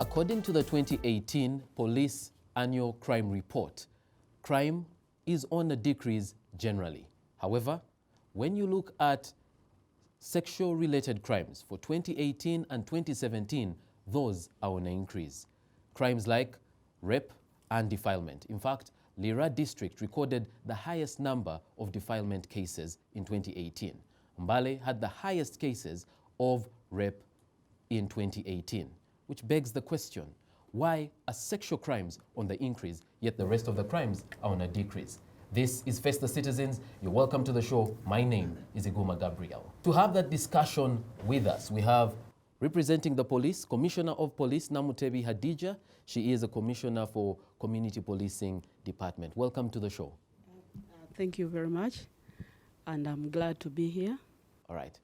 According to the 2018 Police Annual Crime Report, crime is on a decrease generally. However, when you look at sexual-related crimes for 2018 and 2017, those are on an increase. Crimes like rape and defilement. In fact, Lira district recorded the highest number of defilement cases in 2018. Mbale had the highest cases of rape in 2018, which begs the question, why are sexual crimes on the increase, yet the rest of the crimes are on a decrease? This is Face the Citizens. You're welcome to the show. My name is Iguma Gabriel. To have that discussion with us, we have representing the police, Commissioner of Police, Namutebi Hadija. She is a Commissioner for Community Policing Department. Welcome to the show. Thank you very much, and I'm glad to be here. All right.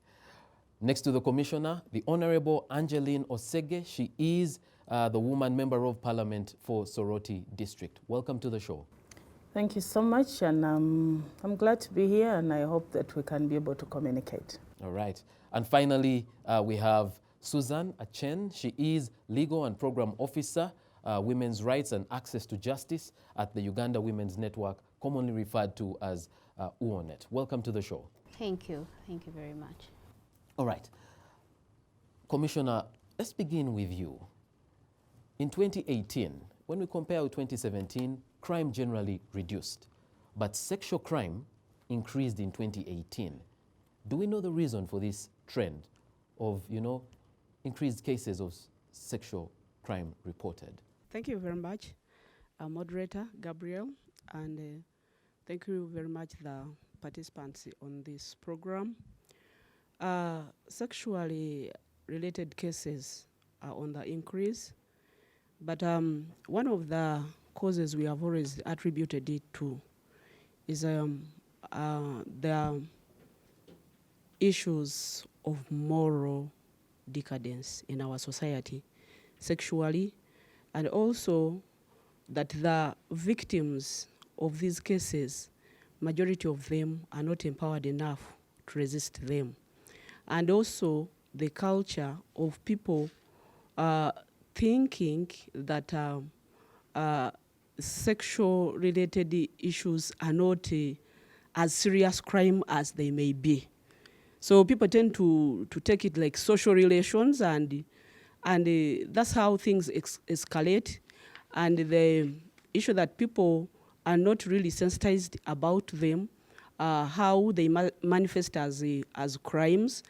Next to the Commissioner, the Honorable Angeline Osege. She is the woman member of Parliament for Soroti District. Welcome to the show. Thank you so much, and I'm glad to be here, and I hope that we can be able to communicate. All right. And finally, we have Susan Achen. She is Legal and Program Officer, Women's Rights and Access to Justice at the Uganda Women's Network, commonly referred to as UONET. Welcome to the show. Thank you. Thank you very much. All right. Commissioner, let's begin with you. In 2018, when we compare with 2017, crime generally reduced, but sexual crime increased in 2018. Do we know the reason for this trend of, increased cases of sexual crime reported? Thank you very much, Moderator Gabriel, and thank you very much the participants on this program. Sexually related cases are on the increase, but one of the causes we have always attributed it to is the issues of moral decadence in our society sexually, and also that the victims of these cases, majority of them are not empowered enough to resist them. And also the culture of people thinking that sexual related issues are not as serious crime as they may be. So people tend to take it like social relations, and that's how things escalate. And the issue that people are not really sensitized about them, how they manifest as crimes,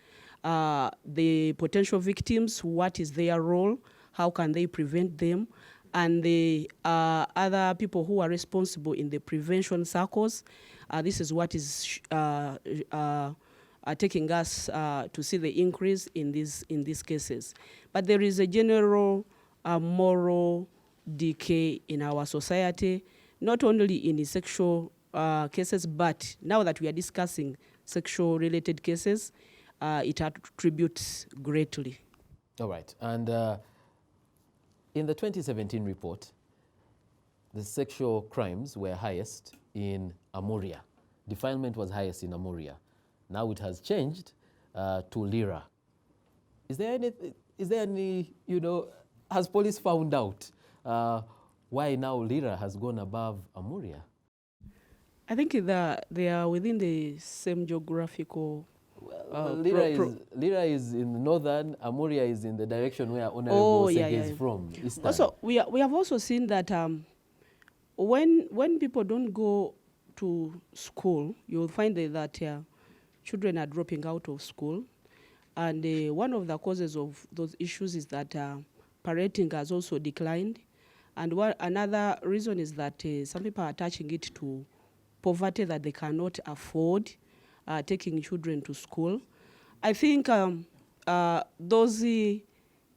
the potential victims, what is their role, how can they prevent them, and the other people who are responsible in the prevention circles. This is what is taking us to see the increase in these cases. But there is a general moral decay in our society, not only in the sexual cases, but now that we are discussing sexual-related cases, it attributes greatly. All right. And in the 2017 report, the sexual crimes were highest in Amuria. Defilement was highest in Amuria. Now it has changed to Lira. Is there any, has police found out why now Lira has gone above Amuria? I think they are within the same geographical. Lira is in the northern, Amuria is in the direction where Honorable Sege is from. Eastern. Also, we have also seen that when people don't go to school, you'll find that children are dropping out of school. And one of the causes of those issues is that parenting has also declined. And another reason is that some people are attaching it to poverty, that they cannot afford taking children to school. I think those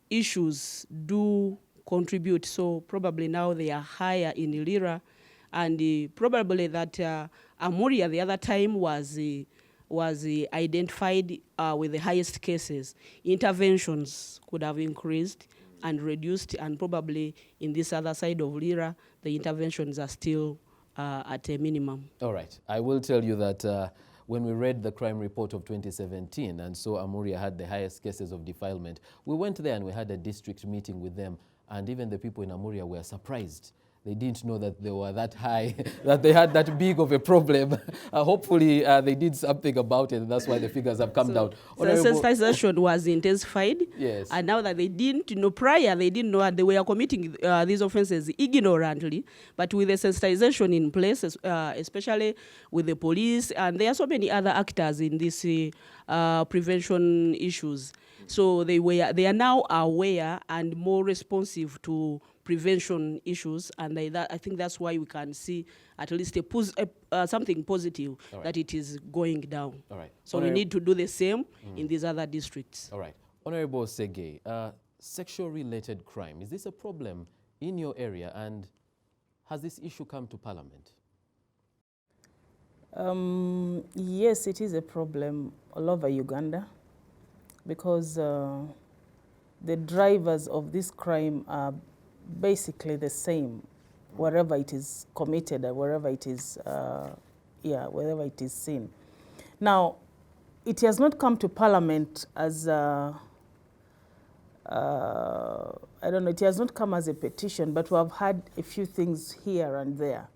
issues do contribute. So probably now they are higher in Lira, and probably that Amuria the other time was identified with the highest cases. Interventions could have increased and reduced, and probably in this other side of Lira, the interventions are still at a minimum. All right. I will tell you that when we read the crime report of 2017 and saw Amuria had the highest cases of defilement, we went there and we had a district meeting with them And even the people in Amuria were surprised. They didn't know that they were that high, that they had that big of a problem. Hopefully, they did something about it, and that's why the figures have come down. So the sensitization was intensified. Yes. And now that they didn't know prior, they didn't know that they were committing these offenses ignorantly. But with the sensitization in place, especially with the police, and there are so many other actors in these prevention issues. So they are now aware and more responsive to prevention issues, and I think that's why we can see at least something positive, that it is going down. All right. So we need to do the same in these other districts. All right. Honorable Sege, sexual-related crime, is this a problem in your area, and has this issue come to Parliament? Yes, it is a problem all over Uganda, because the drivers of this crime are basically the same wherever it is committed and wherever it is wherever it is seen. Now, it has not come to Parliament as I don't know, it has not come as a petition, but we have had a few things here and there,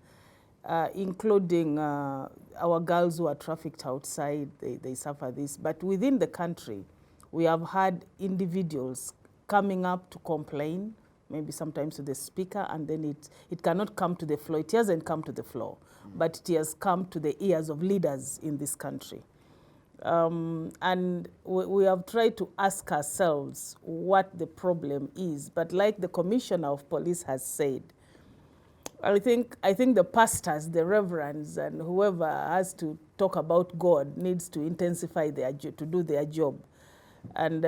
including our girls who are trafficked outside, they suffer this. But within the country, we have had individuals coming up to complain, maybe sometimes to the speaker, and then it cannot come to the floor. It hasn't come to the floor, but it has come to the ears of leaders in this country. And we have tried to ask ourselves what the problem is. But like the Commissioner of Police has said, I think the pastors, the reverends, and whoever has to talk about God needs to intensify to do their job. And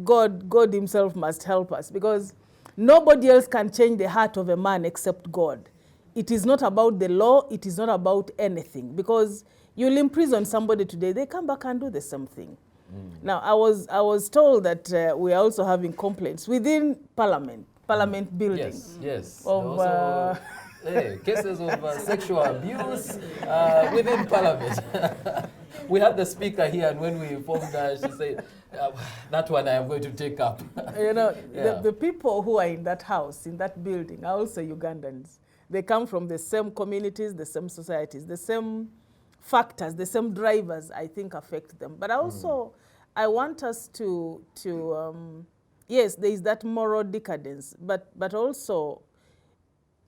God himself must help us, because nobody else can change the heart of a man except God. It is not about the law. It is not about anything, because you'll imprison somebody today, they come back and do the same thing. Now, I was told that we are also having complaints within Parliament buildings. Yes. Of cases of sexual abuse within Parliament. We had the speaker here, and when we informed her, she said, that one I am going to take up. You know, Yeah. the people who are in that house, in that building, are also Ugandans. They come from the same communities, the same societies, the same factors, the same drivers, I think, affect them. But also, I want us to yes, there is that moral decadence, but also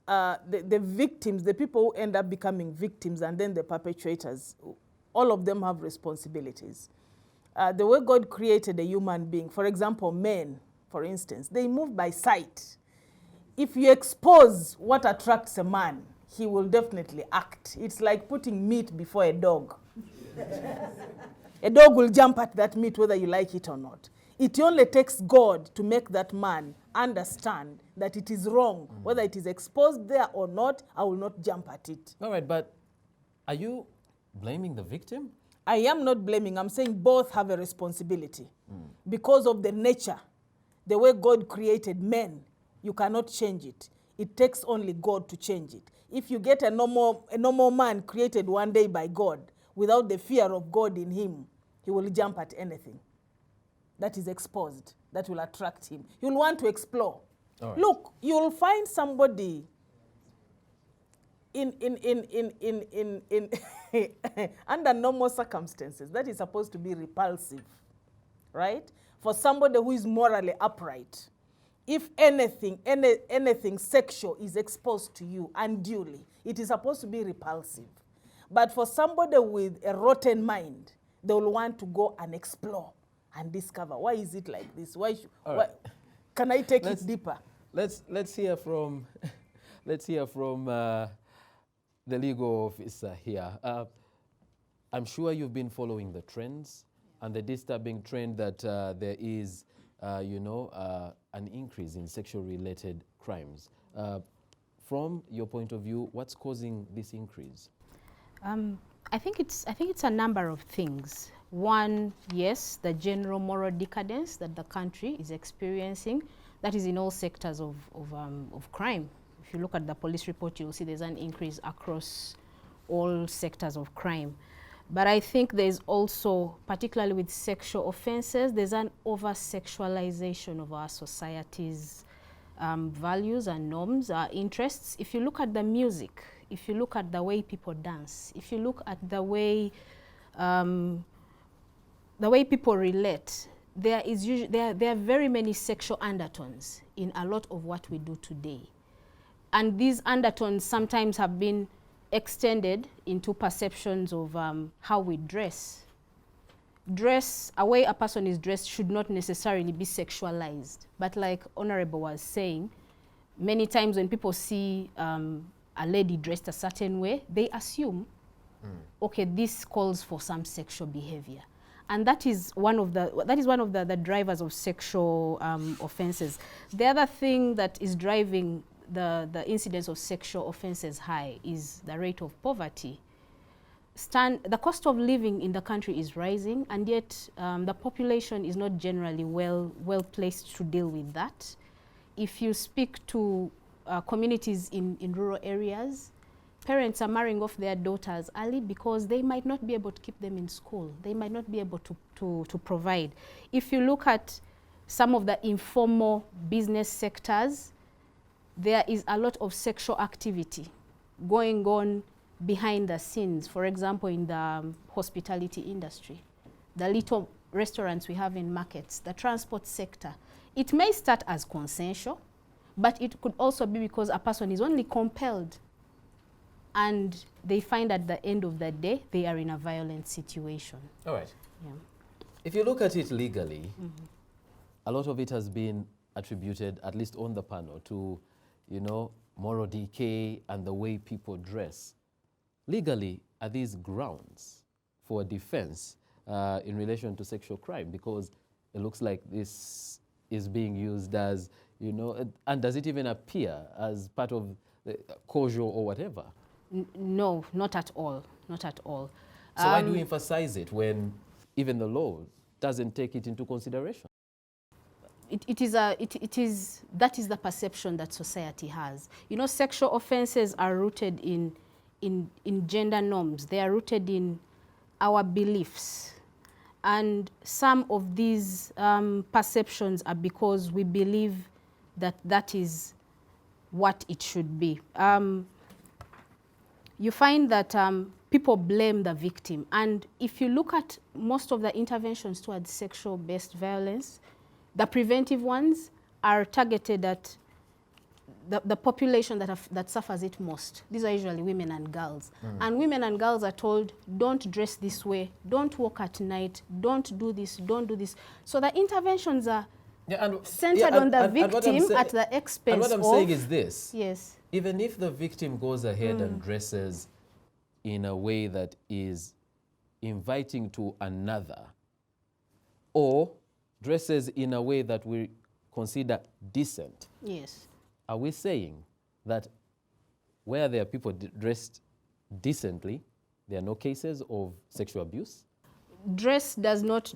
the victims, the people who end up becoming victims, and then the perpetrators, all of them have responsibilities. The way God created a human being, for example, men, for instance, they move by sight. If you expose what attracts a man, he will definitely act. It's like putting meat before a dog. A dog will jump at that meat whether you like it or not. It only takes God to make that man understand that it is wrong. Whether it is exposed there or not, I will not jump at it. All right, but are you blaming the victim? I am not blaming. I'm saying both have a responsibility. Because of the nature, the way God created men, you cannot change it. It takes only God to change it. If you get a normal man created one day by God, without the fear of God in him, he will jump at anything that is exposed, that will attract him. He will want to explore. Right. Look, you will find somebody in under normal circumstances that is supposed to be repulsive, right? For somebody who is morally upright, if anything sexual is exposed to you unduly, it is supposed to be repulsive. But for somebody with a rotten mind, they will want to go and explore and discover, why is it like this? Why can I take it deeper? Let's hear from the legal officer here. I'm sure you've been following the trends and the disturbing trend that there is, an increase in sexual-related crimes. From your point of view, what's causing this increase? I think it's a number of things. One, yes, the general moral decadence that the country is experiencing. That is in all sectors of crime. If you look at the police report, you'll see there's an increase across all sectors of crime. But I think there's also, particularly with sexual offenses, there's an over-sexualization of our society's values and norms, interests. If you look at the music, if you look at the way people dance, if you look at the way people relate, there are very many sexual undertones in a lot of what we do today. And these undertones sometimes have been extended into perceptions of how we dress. A way a person is dressed should not necessarily be sexualized. But like Honorable was saying, many times when people see a lady dressed a certain way, they assume, okay, this calls for some sexual behavior. And that is one of the drivers of sexual offenses. The other thing that is driving the incidence of sexual offenses high is the rate of poverty. The cost of living in the country is rising, and yet the population is not generally well placed to deal with that. If you speak to communities in rural areas, parents are marrying off their daughters early because they might not be able to keep them in school. They might not be able to provide. If you look at some of the informal business sectors, there is a lot of sexual activity going on behind the scenes. For example, in the hospitality industry, the little restaurants we have in markets, the transport sector. It may start as consensual, but it could also be because a person is only compelled, and they find at the end of the day they are in a violent situation. All right. Yeah. If you look at it legally, a lot of it has been attributed, at least on the panel, to, you know, moral decay and the way people dress. Legally, are these grounds for defense in relation to sexual crime? Because it looks like this is being used as, you know, and does it even appear as part of the causal or whatever? No, not at all, not at all. So why do you emphasize it when even the law doesn't take it into consideration? That is the perception that society has. You know, sexual offenses are rooted in gender norms. They are rooted in our beliefs. And some of these perceptions are because we believe that that is what it should be. You find that people blame the victim. And if you look at most of the interventions towards sexual-based violence, the preventive ones are targeted at the population that suffers it most. These are usually women and girls. And women and girls are told, don't dress this way, don't walk at night, don't do this, don't do this. So the interventions are centered on the victim at the expense of... And what I'm saying is this. Yes. Even if the victim goes ahead and dresses in a way that is inviting to another, or dresses in a way that we consider decent. Yes. Are we saying that where there are people dressed decently, there are no cases of sexual abuse? Dress does not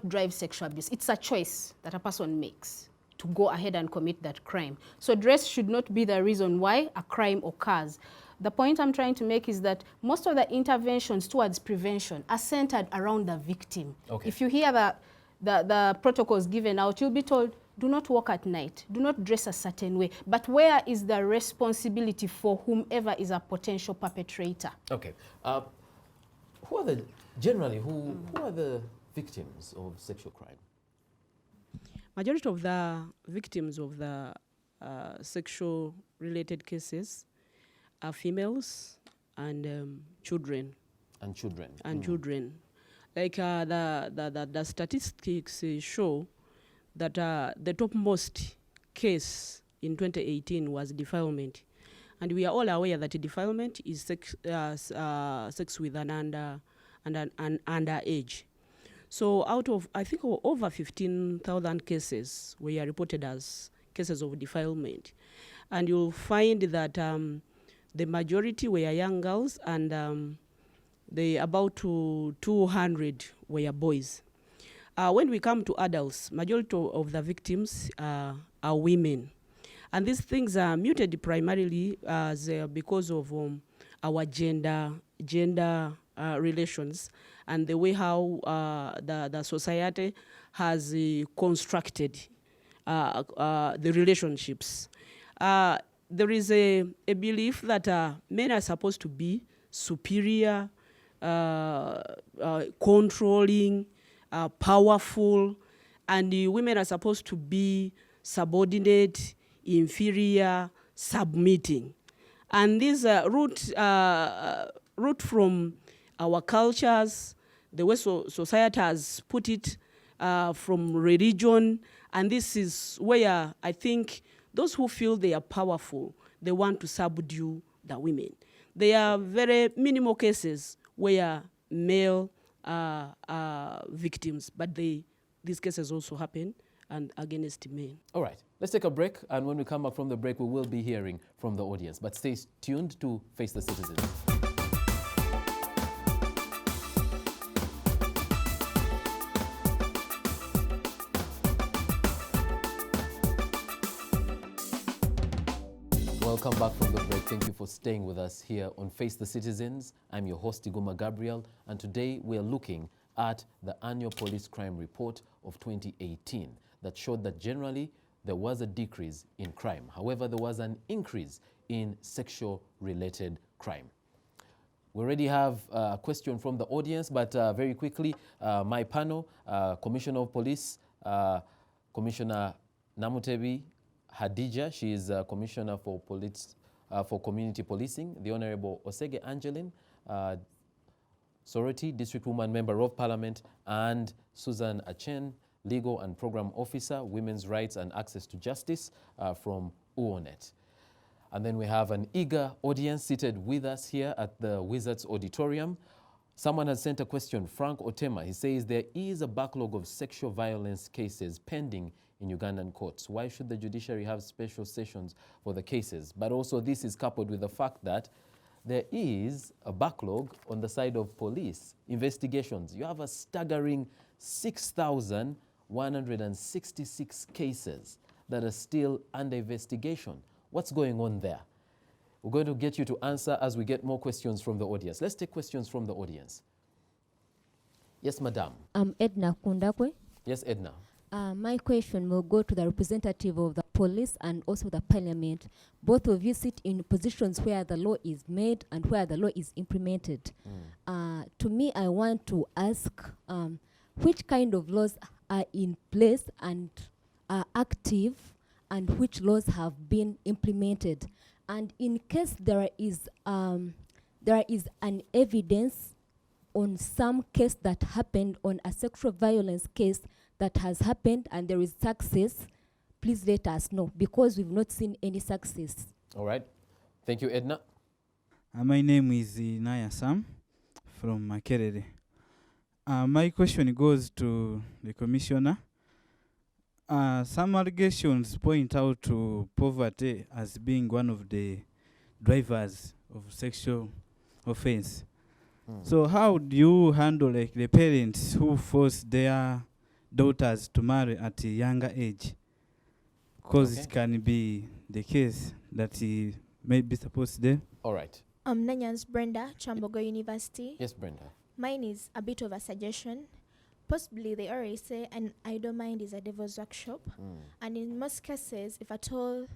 drive sexual abuse. It's a choice that a person makes to go ahead and commit that crime. So dress should not be the reason why a crime occurs. The point I'm trying to make is that most of the interventions towards prevention are centered around the victim. Okay. If you hear the protocols given out, you'll be told, do not walk at night, do not dress a certain way. But where is the responsibility for whomever is a potential perpetrator? Okay. Who are the victims of sexual crime? Majority of the victims of the sexual-related cases are females and children. And children. And children. Like the statistics show that the topmost case in 2018 was defilement. And we are all aware that defilement is sex with an underage. So out of, I think, over 15,000 cases were reported as cases of defilement. And you'll find that the majority were young girls, and about 200 were boys. When we come to adults, majority of the victims are women. And these things are muted primarily because of our gender relations and the way how the society has constructed the relationships. There is a belief that men are supposed to be superior, controlling, powerful, and the women are supposed to be subordinate, inferior, submitting. And this root from our cultures, the way society has put it, from religion, and this is where I think those who feel they are powerful, they want to subdue the women. There are very minimal cases where male are victims, but these cases also happen and against men. All right, let's take a break, and when we come back from the break, we will be hearing from the audience. But stay tuned to Face the Citizens. Welcome back from the break. Thank you for staying with us here on Face the Citizens. I'm your host, Igoma Gabriel, and today we are looking at the annual police crime report of 2018 that showed that generally there was a decrease in crime. However, there was an increase in sexual-related crime. We already have a question from the audience, but very quickly, my panel, Commissioner of Police, Commissioner Namutebi Hadija, she is Commissioner for Community Policing, the Honorable Osege Angeline Soroti, District Woman Member of Parliament, and Susan Achen, Legal and Program Officer, Women's Rights and Access to Justice from UONET. And then we have an eager audience seated with us here at the Wizards Auditorium. Someone has sent a question, Frank Otema. He says there is a backlog of sexual violence cases pending in Ugandan courts. Why should the judiciary have special sessions for the cases? But also this is coupled with the fact that there is a backlog on the side of police investigations. You have a staggering 6,166 cases that are still under investigation. What's going on there? We're going to get you to answer as we get more questions from the audience. Let's take questions from the audience. Yes, madam. I'm Edna Kundakwe. Yes, Edna. My question will go to the representative of the police and also the parliament. Both of you sit in positions where the law is made and where the law is implemented. To me, I want to ask which kind of laws are in place and are active, and which laws have been implemented. And in case there is an evidence on some case that happened, on a sexual violence case that has happened and there is success, please let us know, because we've not seen any success. All right. Thank you, Edna. My name is Naya Sam from Makerere. My question goes to the commissioner. Some allegations point out to poverty as being one of the drivers of sexual offense. So how do you handle the parents who force their daughters to marry at a younger age? Because it can be the case that he may be supposed to. All right. Nanyan's Brenda, Chambogo University. Yes, Brenda. Mine is a bit of a suggestion. Possibly they already say an idle mind is a devil's workshop. And in most cases, if at all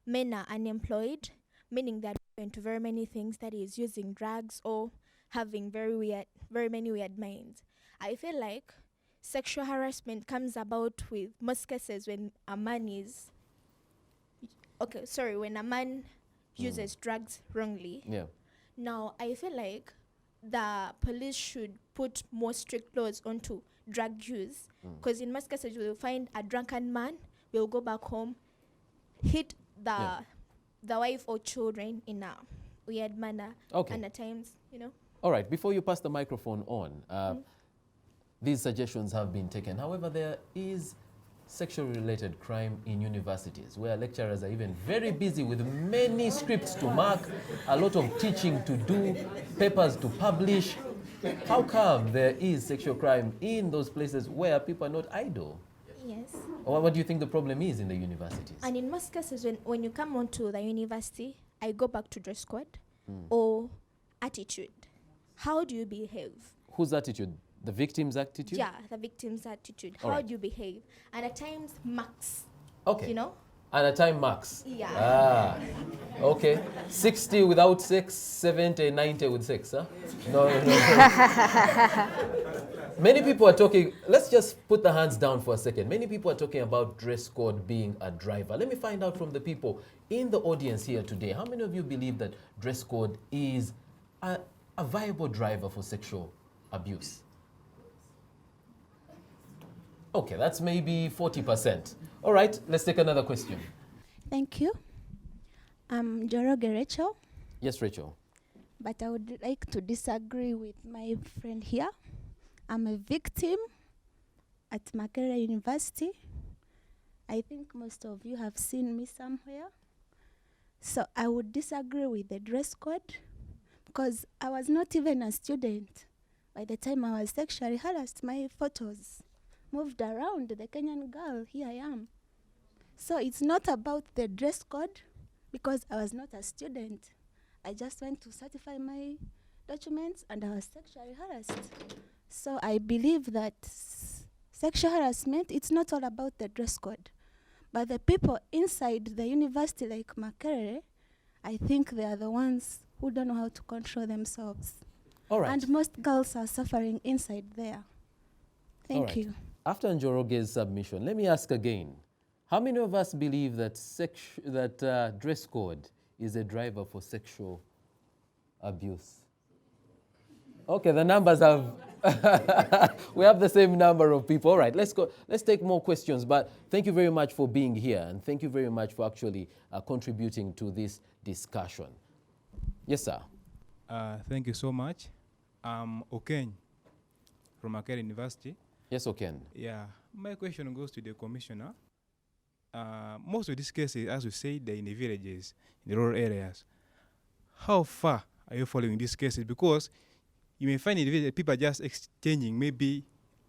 men are unemployed, meaning they're into very many things, that is using drugs or having very many weird minds. I feel like sexual harassment comes about with most cases when a man when a man uses drugs wrongly. Yeah. Now, I feel like the police should put more strict laws onto drug use, because in most cases you will find a drunken man will go back home, hit the wife or children in a weird manner, and at times, All right, before you pass the microphone on, these suggestions have been taken. However, there is sexual-related crime in universities where lecturers are even very busy with many scripts to mark, a lot of teaching to do, papers to publish. How come there is sexual crime in those places where people are not idle? Yes. Or what do you think the problem is in the universities? And in most cases, when you come onto the university, I go back to dress code or attitude. How do you behave? Whose attitude? The victim's attitude? Yeah, the victim's attitude. How do you behave? And at times, marks. Okay. You know? And a time max. Yeah. Ah, okay. 60 without sex, 70, 90 with sex, huh? No, no, no. Many people are talking, let's just put the hands down for a second. Many people are talking about dress code being a driver. Let me find out from the people in the audience here today. How many of you believe that dress code is a viable driver for sexual abuse? Okay, that's maybe 40%. All right, let's take another question. Thank you. I'm Joroge Rachel, Yes, Rachel. but I would like to disagree with my friend here. I'm a victim at Makerere University. I think most of you have seen me somewhere. So I would disagree with the dress code because I was not even a student. By the time I was sexually harassed, my photos moved around. The Kenyan girl, here I am. So it's not about the dress code because I was not a student. I just went to certify my documents and I was sexually harassed. So I believe that sexual harassment, it's not all about the dress code. But the people inside the university like Makerere, I think they are the ones who don't know how to control themselves. All right. And most girls are suffering inside there. Thank right. you. After Njoroge's submission, let me ask again. How many of us believe that dress code is a driver for sexual abuse? Okay, the numbers have... we have the same number of people. All right, let's go. Let's take more questions. But thank you very much for being here. And thank you very much for actually contributing to this discussion. Yes, sir. Thank you so much. I'm Okeny from Makerere University. Yes, Oken. Yeah, my question goes to the commissioner. Most of these cases, as we say, they're in the villages, in the rural areas. How far are you following these cases? Because you may find in the village people are just exchanging. Maybe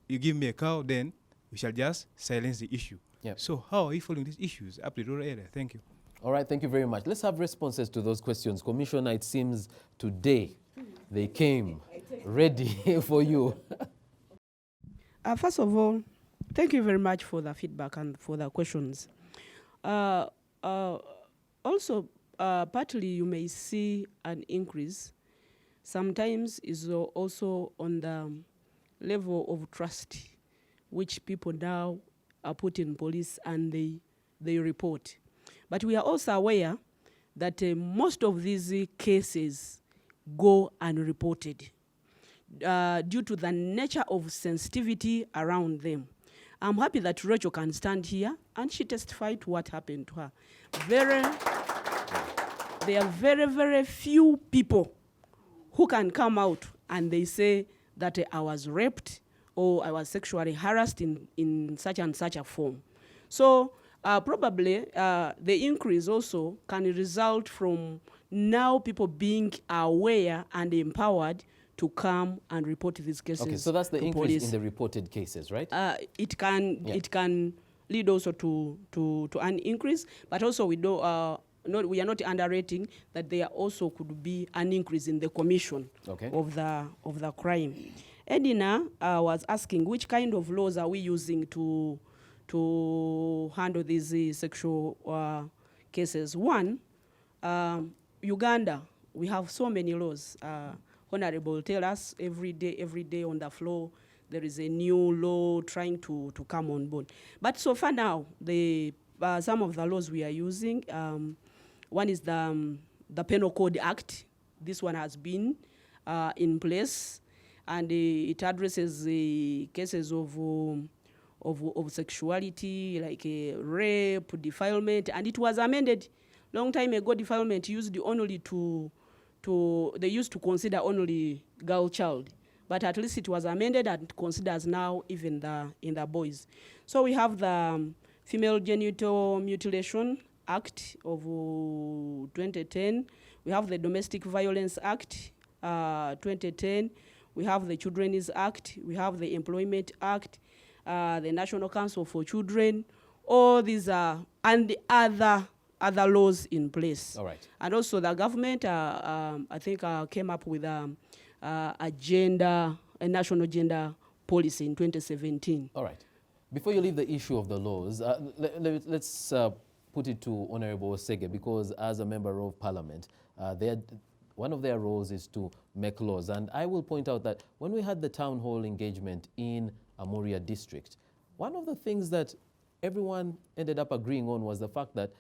you give me a cow, then we shall just silence the issue. Yep. So how are you following these issues up to the rural area? Thank you. All right, thank you very much. Let's have responses to those questions. Commissioner, it seems today they came ready for you. First of all, thank you very much for the feedback and for the questions. Also, partly you may see an increase. Sometimes is also on the level of trust, which people now are put in police and they report. But we are also aware that most of these cases go unreported due to the nature of sensitivity around them. I'm happy that Rachel can stand here and she testified to what happened to her. There are very, very few people who can come out and they say that I was raped or I was sexually harassed in such and such a form. So probably the increase also can result from now people being aware and empowered to come and report these cases. Okay, so that's the increase police. in the reported cases, right? It can lead also to an increase, but also we are not underrating that there also could be an increase in the commission of the crime. Edina was asking which kind of laws are we using to handle these sexual cases. One, Uganda, we have so many laws. Honorable tell us every day on the floor there is a new law trying to come on board. But so far now, some of the laws we are using, one is the Penal Code Act. This one has been in place, and it addresses cases of sexuality, like rape, defilement, and it was amended long time ago. Defilement used only they used to consider only girl child, but at least it was amended and considers now even in the boys. So we have the Female Genital Mutilation Act of 2010. We have the Domestic Violence Act 2010. We have the Children's Act. We have the Employment Act, the National Council for Children. All these are, and the other laws in place. All right. And also the government, I think, came up with a national gender policy in 2017. All right. Before you leave the issue of the laws, let's put it to Honorable Osege, because as a member of parliament, one of their roles is to make laws. And I will point out that when we had the town hall engagement in Amuria district, one of the things that everyone ended up agreeing on was the fact that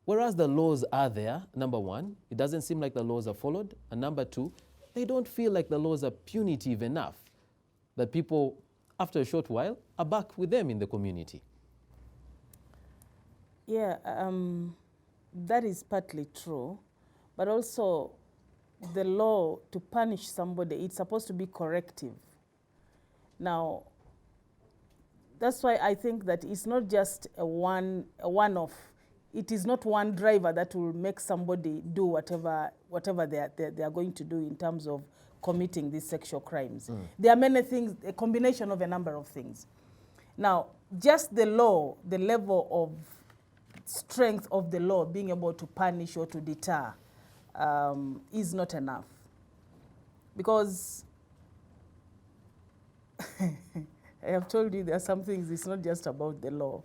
whereas the laws are there, number one, it doesn't seem like the laws are followed. And number two, they don't feel like the laws are punitive enough that people, after a short while, are back with them in the community. Yeah, that is partly true, but also the law to punish somebody, it's supposed to be corrective. Now, that's why I think that it's not just a one-off. It is not one driver that will make somebody do whatever they are going to do in terms of committing these sexual crimes. There are many things, a combination of a number of things. Now, just the law, the level of strength of the law being able to punish or to deter is not enough. Because I have told you there are some things, it's not just about the law.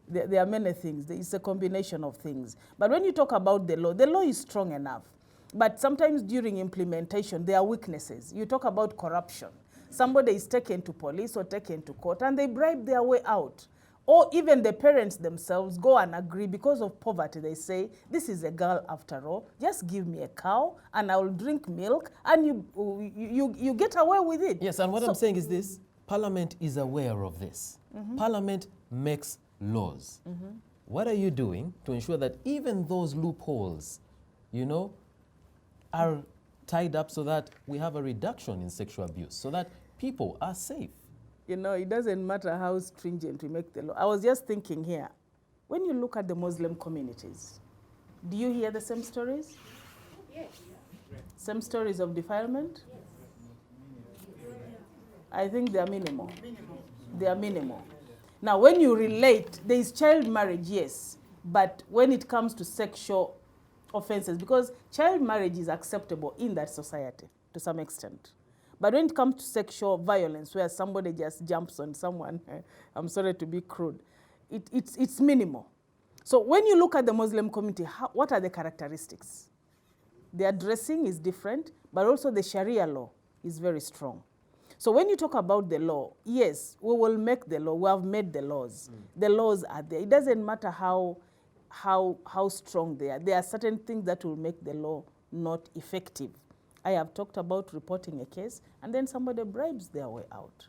There are many things. It's a combination of things. But when you talk about the law is strong enough. But sometimes during implementation, there are weaknesses. You talk about corruption. Somebody is taken to police or taken to court and they bribe their way out. Or even the parents themselves go and agree because of poverty. They say, this is a girl after all, just give me a cow and I will drink milk, and you get away with it. Yes, and what I'm saying is this, Parliament is aware of this. Parliament makes laws. What are you doing to ensure that even those loopholes, you know, are tied up so that we have a reduction in sexual abuse, so that people are safe? You know, it doesn't matter how stringent we make the law. I was just thinking here, when you look at the Muslim communities, do you hear the same stories? Yes. Same stories of defilement? Yes. I think they are minimal. They are minimal. Now, when you relate, there is child marriage, yes, but when it comes to sexual offenses, because child marriage is acceptable in that society to some extent. But when it comes to sexual violence, where somebody just jumps on someone, I'm sorry to be crude, it's minimal. So when you look at the Muslim community, what are the characteristics? Their dressing is different, but also the Sharia law is very strong. So when you talk about the law, yes, we will make the law. We have made the laws. The laws are there. It doesn't matter how strong they are. There are certain things that will make the law not effective. I have talked about reporting a case and then somebody bribes their way out.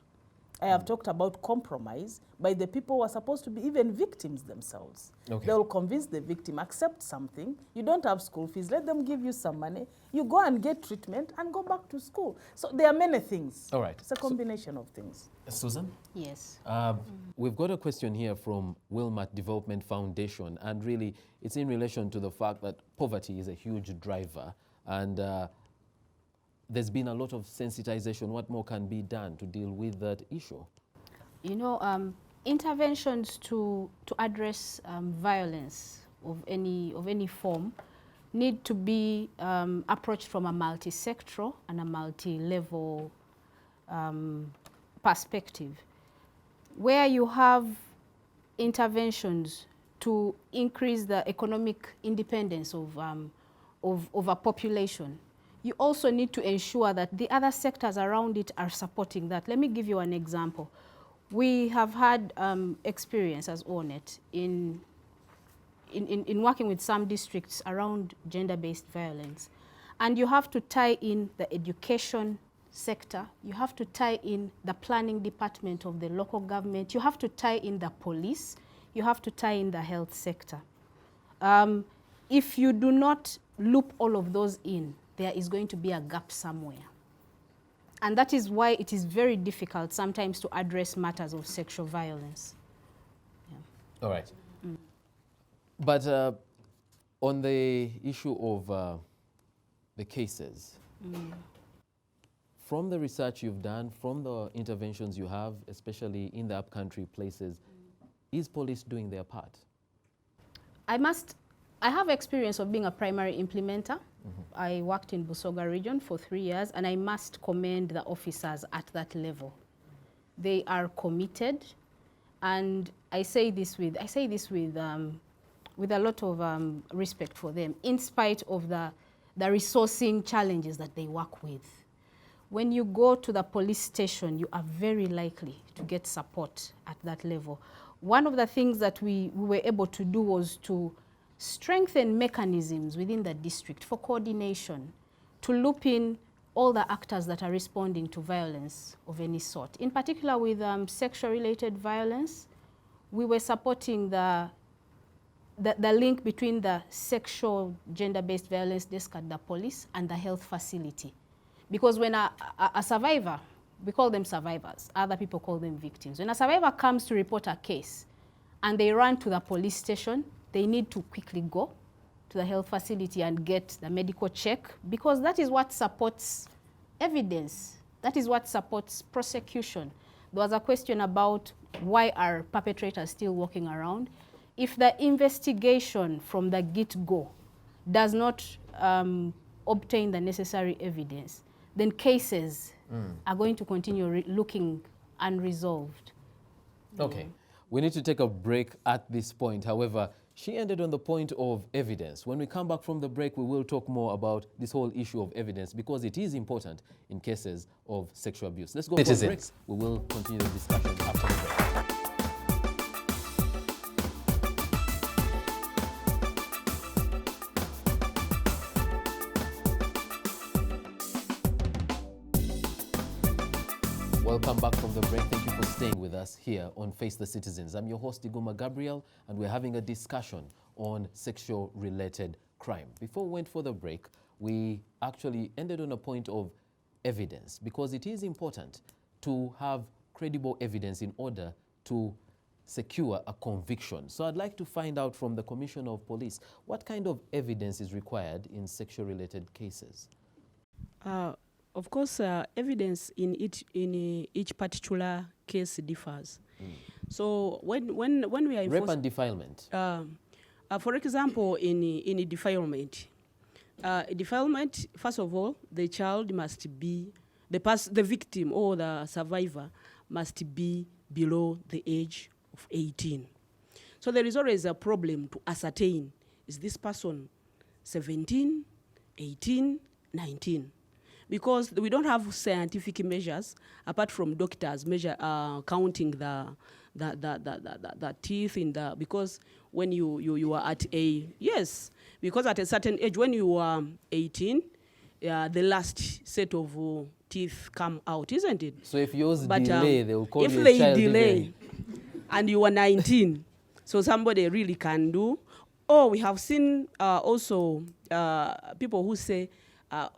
I have talked about compromise by the people who are supposed to be even victims themselves. Okay. They will convince the victim, accept something. You don't have school fees, let them give you some money. You go and get treatment and go back to school. So there are many things. All right. It's a combination of things. Susan? Yes. We've got a question here from Wilmot Development Foundation, and really it's in relation to the fact that poverty is a huge driver, and there's been a lot of sensitization. What more can be done to deal with that issue? You know, interventions to address violence of any form need to be approached from a multi-sectoral and a multi-level perspective. Where you have interventions to increase the economic independence of a population, you also need to ensure that the other sectors around it are supporting that. Let me give you an example. We have had experience as ONET in working with some districts around gender-based violence. And you have to tie in the education sector, you have to tie in the planning department of the local government, you have to tie in the police, you have to tie in the health sector. If you do not loop all of those in, there is going to be a gap somewhere. And that is why it is very difficult sometimes to address matters of sexual violence. Yeah. All right. But on the issue of the cases, from the research you've done, from the interventions you have, especially in the upcountry places, is police doing their part? I have experience of being a primary implementer. I worked in Busoga region for 3 years, and I must commend the officers at that level. They are committed, And I say this with a lot of respect for them, in spite of the resourcing challenges that they work with. When you go to the police station, you are very likely to get support at that level. One of the things that we were able to do was to strengthen mechanisms within the district for coordination, to loop in all the actors that are responding to violence of any sort. In particular with sexual-related violence, we were supporting the link between the sexual gender-based violence desk at the police and the health facility. Because when a survivor, we call them survivors, other people call them victims. When a survivor comes to report a case and they run to the police station, they need to quickly go to the health facility and get the medical check, because that is what supports evidence. That is what supports prosecution. There was a question about why are perpetrators still walking around. If the investigation from the get-go does not obtain the necessary evidence, then cases are going to continue looking unresolved. Okay. We need to take a break at this point. However, she ended on the point of evidence. When we come back from the break, we will talk more about this whole issue of evidence, because it is important in cases of sexual abuse. Let's go for a break. We will continue the discussion after the break. Welcome back from the break. Thank you for staying with us here on Face the Citizens. I'm your host, Iguma Gabriel, and we're having a discussion on sexual-related crime. Before we went for the break, we actually ended on a point of evidence, because it is important to have credible evidence in order to secure a conviction. So I'd like to find out from the Commissioner of Police, what kind of evidence is required in sexual-related cases? Of course, evidence in each particular case differs. So when we are rape and defilement. For example, in defilement, defilement, first of all, the child must be the victim or the survivor must be below the age of 18. So there is always a problem to ascertain: is this person 17, 18, 19? Because we don't have scientific measures apart from doctors counting the teeth in the, because when you are at because at a certain age, when you are 18, the last set of teeth come out, isn't it? So if yours delay, they will call if you a they child delay and you are 19, so somebody really can do. Oh, we have seen also people who say,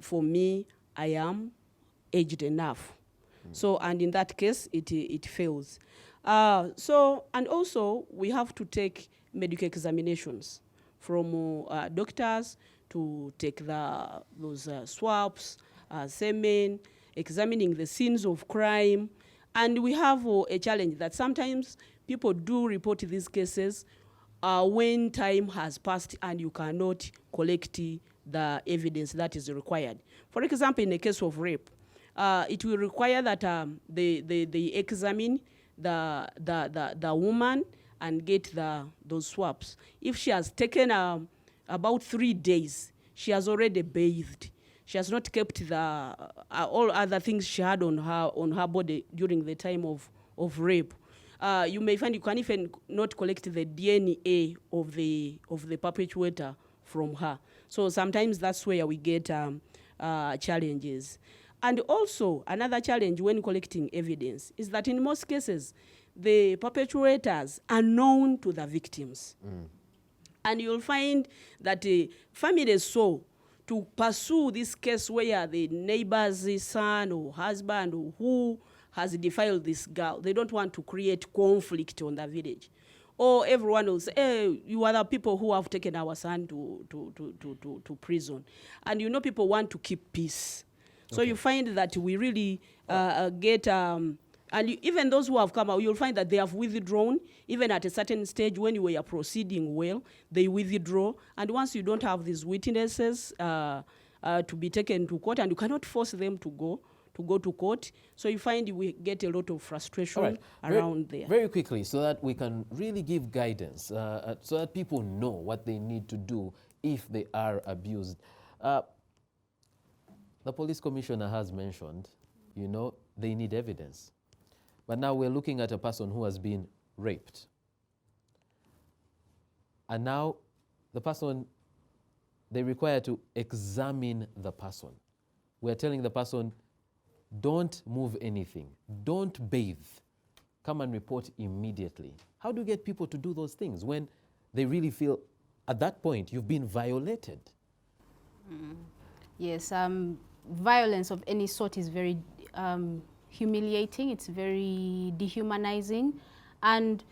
for me, I am aged enough. So, and in that case, it fails. So, and also, we have to take medical examinations from doctors to take those swabs, semen, examining the scenes of crime. And we have a challenge that sometimes people do report these cases when time has passed and you cannot collect the evidence that is required. For example, in a case of rape, it will require that they examine the woman and get those swabs. If she has taken about 3 days, she has already bathed. She has not kept all other things she had on her body during the time of rape. You may find you can even not collect the DNA of the perpetrator from her. So sometimes that's where we get challenges. And also, another challenge when collecting evidence is that in most cases, the perpetrators are known to the victims. And you'll find that families to pursue this case where the neighbor's son or husband or who has defiled this girl, they don't want to create conflict on the village. Or everyone will say, hey, you are the people who have taken our son to prison. And you know people want to keep peace. So you find that we really get, and even those who have come out, you'll find that they have withdrawn. Even at a certain stage when you are proceeding well, they withdraw. And once you don't have these witnesses to be taken to court, and you cannot force them to go to go to court. So you find we get a lot of frustration All right. around there. Very quickly, so that we can really give guidance, so that people know what they need to do if they are abused. The police commissioner has mentioned, you know, they need evidence. But now we're looking at a person who has been raped. And now the person, they require to examine the person. We're telling the person, don't move anything, don't bathe, come and report immediately. How do you get people to do those things when they really feel at that point you've been violated? Yes, violence of any sort is very humiliating, it's very dehumanizing, and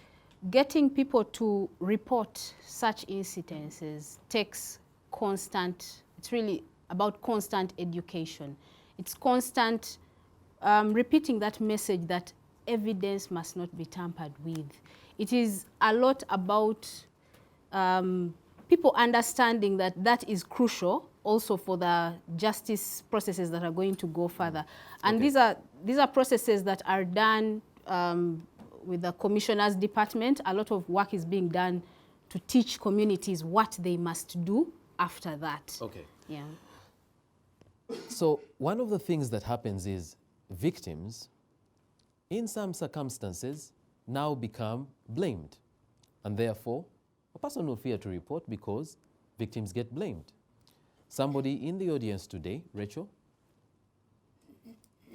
getting people to report such incidences takes constant, it's really about constant education. It's constant repeating that message that evidence must not be tampered with. It is a lot about people understanding that that is crucial also for the justice processes that are going to go further. And Okay. these are processes that are done with the commissioner's department. A lot of work is being done to teach communities what they must do after that. Okay. Yeah. So one of the things that happens is victims, in some circumstances, now become blamed. And therefore, a person will fear to report because victims get blamed. Somebody in the audience today, Rachel,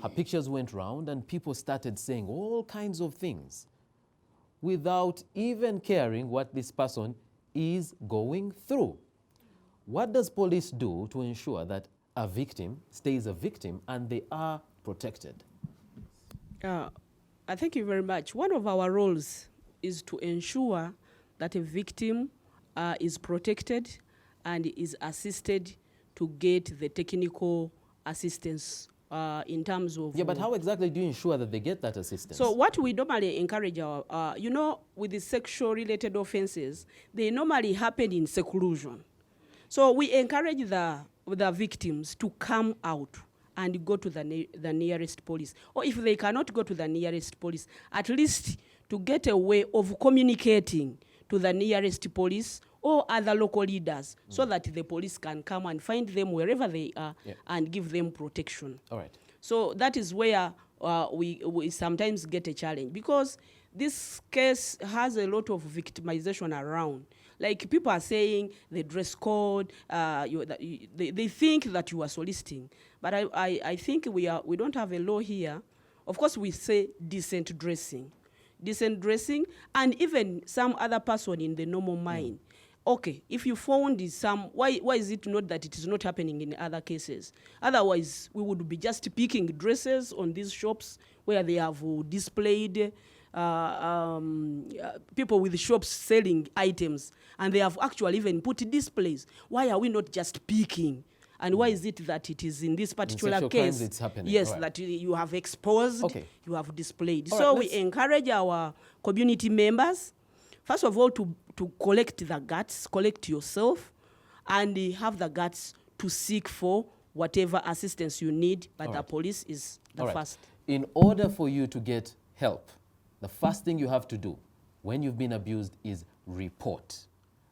her pictures went round and people started saying all kinds of things without even caring what this person is going through. What does police do to ensure that a victim stays a victim and they are protected? I thank you very much. One of our roles is to ensure that a victim is protected and is assisted to get the technical assistance in terms of... Yeah, but how exactly do you ensure that they get that assistance? So what we normally encourage our, you know, with the sexual-related offenses, they normally happen in seclusion. So we encourage the victims to come out and go to the nearest police. Or if they cannot go to the nearest police, at least to get a way of communicating to the nearest police or other local leaders so that the police can come and find them wherever they are and give them protection. All right. So that is where we sometimes get a challenge, because this case has a lot of victimization around. Like people are saying the dress code, they think that you are soliciting. But I think we don't have a law here. Of course, we say decent dressing, and even some other person in the normal mind. Okay, if you found some, why is it not that it is not happening in other cases? Otherwise, we would be just picking dresses on these shops where they have displayed people with shops selling items, and they have actually even put displays. Why are we not just picking? And why is it that it is in this particular sexual case? crimes it's happening. Yes, All right. that you have exposed, Okay. you have displayed. All So right, we encourage our community members, first of all, to collect the guts, collect yourself, and have the guts to seek for whatever assistance you need, but All the right. police is the All right. first. In order for you to get help, the first thing you have to do when you've been abused is report.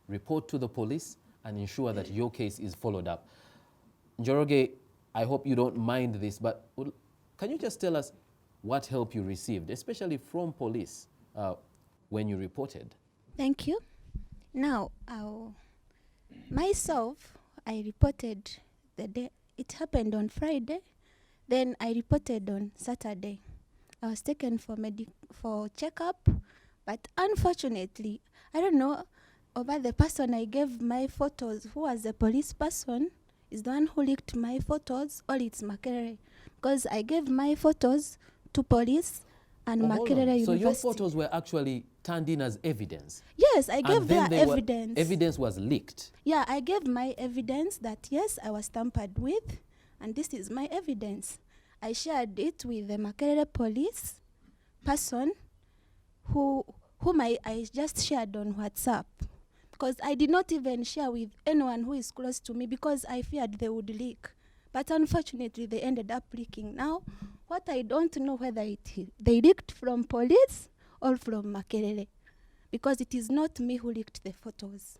Report to the police and ensure that your case is followed up. Njoroge, I hope you don't mind this, but can you just tell us what help you received, especially from police, when you reported? Thank you. Now, myself, I reported the day. It happened on Friday. Then I reported on Saturday. I was taken for checkup, but unfortunately, I don't know, over the person I gave my photos, who was the police person, is the one who leaked my photos, or it's Makerere. Because I gave my photos to police and Hold Makerere on. University. So your photos were actually turned in as evidence? Yes, I gave And their then evidence. Evidence was leaked? Yeah, I gave my evidence that yes, I was tampered with, and this is my evidence. I shared it with the Makerere police person whom I just shared on WhatsApp, because I did not even share with anyone who is close to me because I feared they would leak. But unfortunately, they ended up leaking. Now, what I don't know whether they leaked from police or from Makerere, because it is not me who leaked the photos.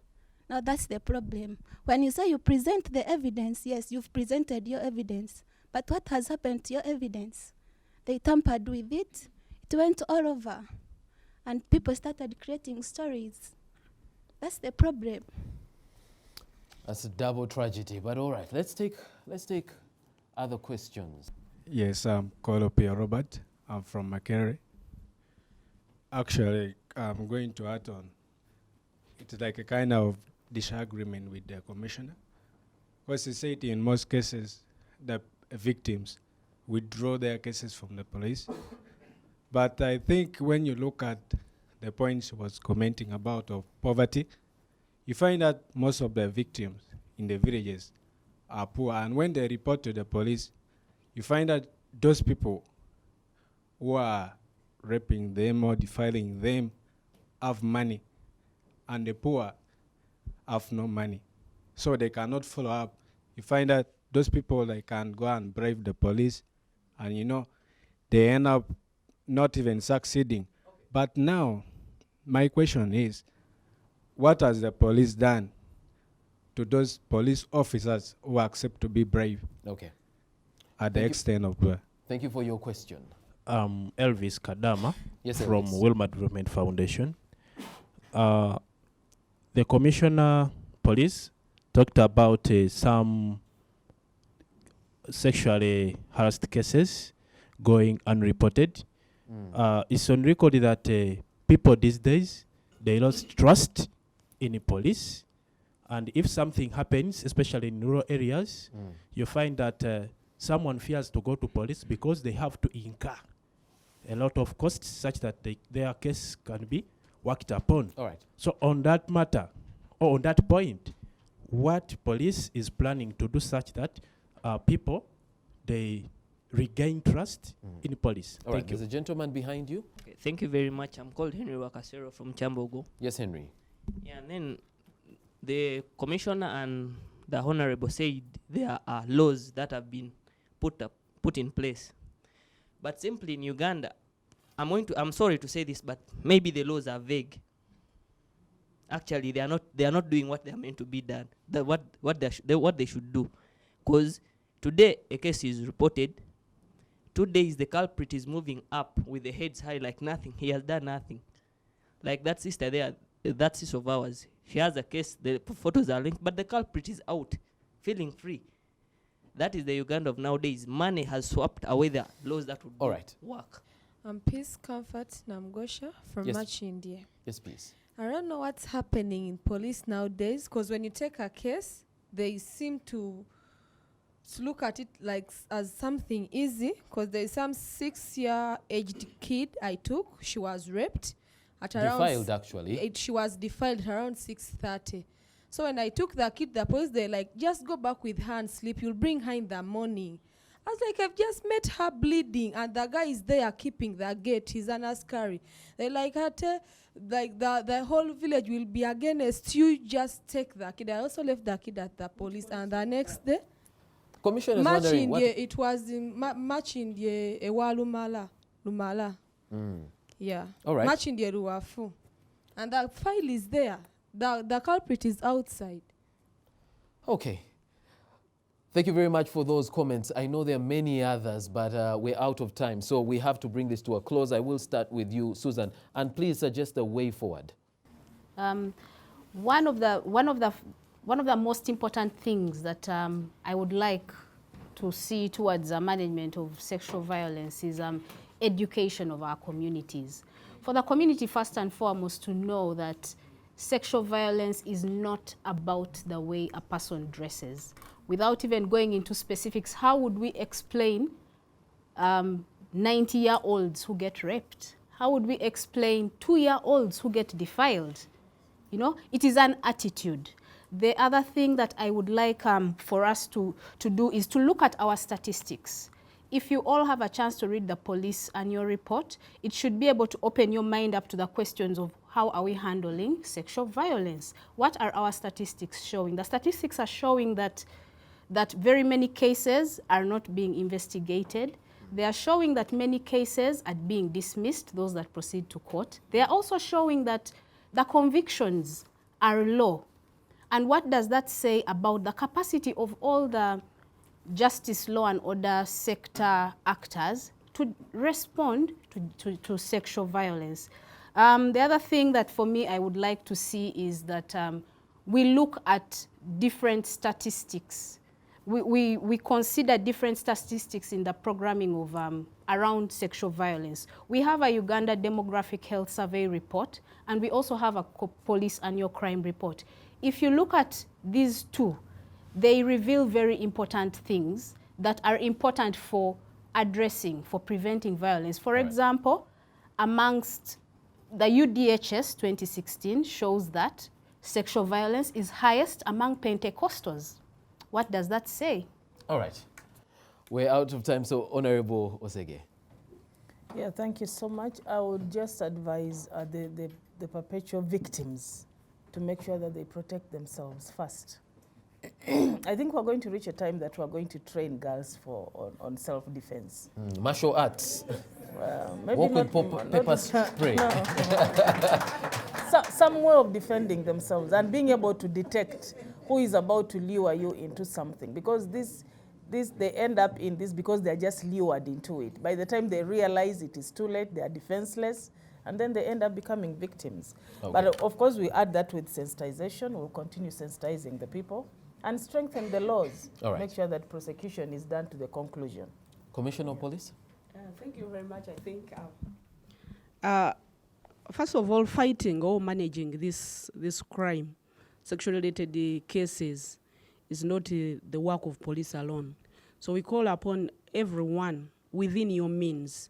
Now, that's the problem. When you say you present the evidence, yes, you've presented your evidence. But what has happened to your evidence? They tampered with it. It went all over. And people started creating stories. That's the problem. That's a double tragedy, but all right, let's take other questions. Yes, I'm Kolopia Robert. I'm from Makerere. Actually, I'm going to add on. It's like a kind of disagreement with the commissioner. Because he said in most cases, the victims withdraw their cases from the police. But I think when you look at the points he was commenting about of poverty, you find that most of the victims in the villages are poor. And when they report to the police, you find that those people who are raping them or defiling them have money, and the poor have no money. So they cannot follow up. You find that those people, they can go and bribe the police, and you know, they end up not even succeeding. Okay. But now, my question is, what has the police done to those police officers who accept to be brave? Okay. At the extent of... Thank you for your question. Elvis Kadama, yes, from Elvis. Wilma Development Foundation. The Commissioner Police talked about some sexually harassed cases going unreported. It's on record that people these days, they lost trust in the police. And if something happens, especially in rural areas, you find that someone fears to go to police because they have to incur a lot of costs such that their case can be worked upon. All right. So on that matter, or on that point, what police is planning to do such that people, they regain trust in police? All right, there's a gentleman behind you. Okay, thank you very much. I'm called Henry Wakasero from Chambogo. Yes, Henry. Yeah, and then the commissioner and the honorable said there are laws that have been put in place. But simply in Uganda, I'm sorry to say this, but maybe the laws are vague. Actually, they are not doing what they are meant to be done. What they should do. Because today a case is reported. 2 days the culprit is moving up with the heads high like nothing. He has done nothing. Like that sister there, that sister of ours, she has a case, the photos are linked, but the culprit is out, feeling free. That is the Uganda of nowadays. Money has swapped away the laws that would work. I'm Peace Comfort Namgosha from March, India. Yes, please. I don't know what's happening in police nowadays, because when you take a case, they seem to look at it like as something easy, because there is some 6-year aged kid I took. She was raped at around... Defiled, actually. She was defiled at around 6:30. So when I took the kid, the police, they're like, just go back with her and sleep. You'll bring her in the morning. I was like, I've just met her bleeding, and the guy is there keeping the gate. He's an askari. They're like, like the whole village will be against you. Just take the kid. I also left the kid at the police, and the next day, Commissioner is wondering what... It was in March India, Lumala. Yeah. All right. March India, Ruafu. And the file is there. The culprit is outside. Okay. Thank you very much for those comments. I know there are many others, but we're out of time, so we have to bring this to a close. I will start with you, Susan, and please suggest a way forward. One of the most important things that I would like to see towards the management of sexual violence is education of our communities. For the community, first and foremost, to know that sexual violence is not about the way a person dresses. Without even going into specifics, how would we explain 90-year-olds who get raped? How would we explain 2-year-olds who get defiled? You know, it is an attitude. The other thing that I would like for us to do is to look at our statistics. If you all have a chance to read the police annual report, it should be able to open your mind up to the questions of how are we handling sexual violence? What are our statistics showing? The statistics are showing that that very many cases are not being investigated. They are showing that many cases are being dismissed, those that proceed to court. They are also showing that the convictions are low. And what does that say about the capacity of all the justice, law and order sector actors to respond to sexual violence? The other thing that for me I would like to see is that we look at different statistics. We consider different statistics in the programming of around sexual violence. We have a Uganda Demographic Health Survey report, and we also have a police annual crime report. If you look at these two, they reveal very important things that are important for addressing, for preventing violence. For example, amongst the UDHS 2016 shows that sexual violence is highest among Pentecostals. What does that say? All right. We're out of time, so Honorable Osege. Yeah, thank you so much. I would just advise the perpetual victims to make sure that they protect themselves first. I think we're going to reach a time that we're going to train girls on self-defense. Martial arts. Maybe Walk not, with pepper spray. Some way of defending themselves and being able to detect who is about to lure you into something, because they end up in this because they're just lured into it. By the time they realize it is too late, they are defenseless, and then they end up becoming victims. Okay. But of course, we add that with sensitization. We'll continue sensitizing the people and strengthen the laws. All right. Make sure that prosecution is done to the conclusion. Commissioner of Police? Thank you very much. I think, first of all, fighting or managing this crime, sexual-related cases, is not the work of police alone. So we call upon everyone within your means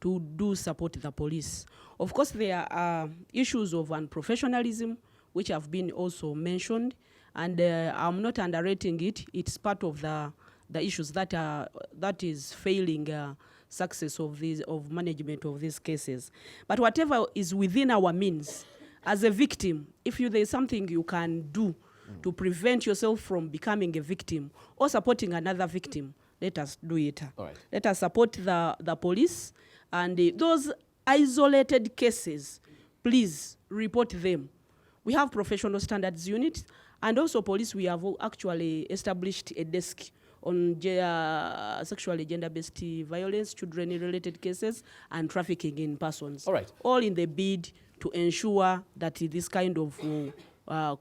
to do support the police. Of course, there are issues of unprofessionalism, which have been also mentioned, and I'm not underrating it. It's part of the issues that is failing success of management of these cases. But whatever is within our means, as a victim, if there's something you can do to prevent yourself from becoming a victim or supporting another victim, let us do it. All right. Let us support the police, and those isolated cases, please report them. We have professional standards units, and also police, we have actually established a desk on sexually gender-based violence, children-related cases, and trafficking in persons. All right. All in the bid to ensure that this kind of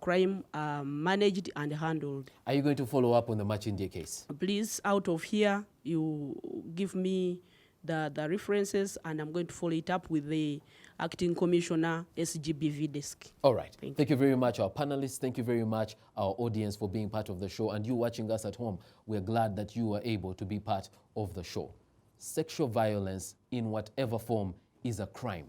crime are managed and handled. Are you going to follow up on the Machindia case? Please, out of here, you give me the references, and I'm going to follow it up with the Acting Commissioner, SGBV desk. All right. Thank you very much, our panelists. Thank you very much, our audience, for being part of the show. And you watching us at home, we're glad that you were able to be part of the show. Sexual violence, in whatever form, is a crime.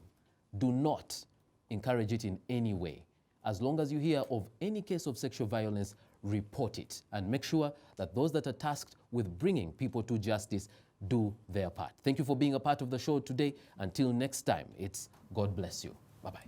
Do not encourage it in any way. As long as you hear of any case of sexual violence, report it. And make sure that those that are tasked with bringing people to justice do their part. Thank you for being a part of the show today. Until next time, it's God bless you. Bye-bye.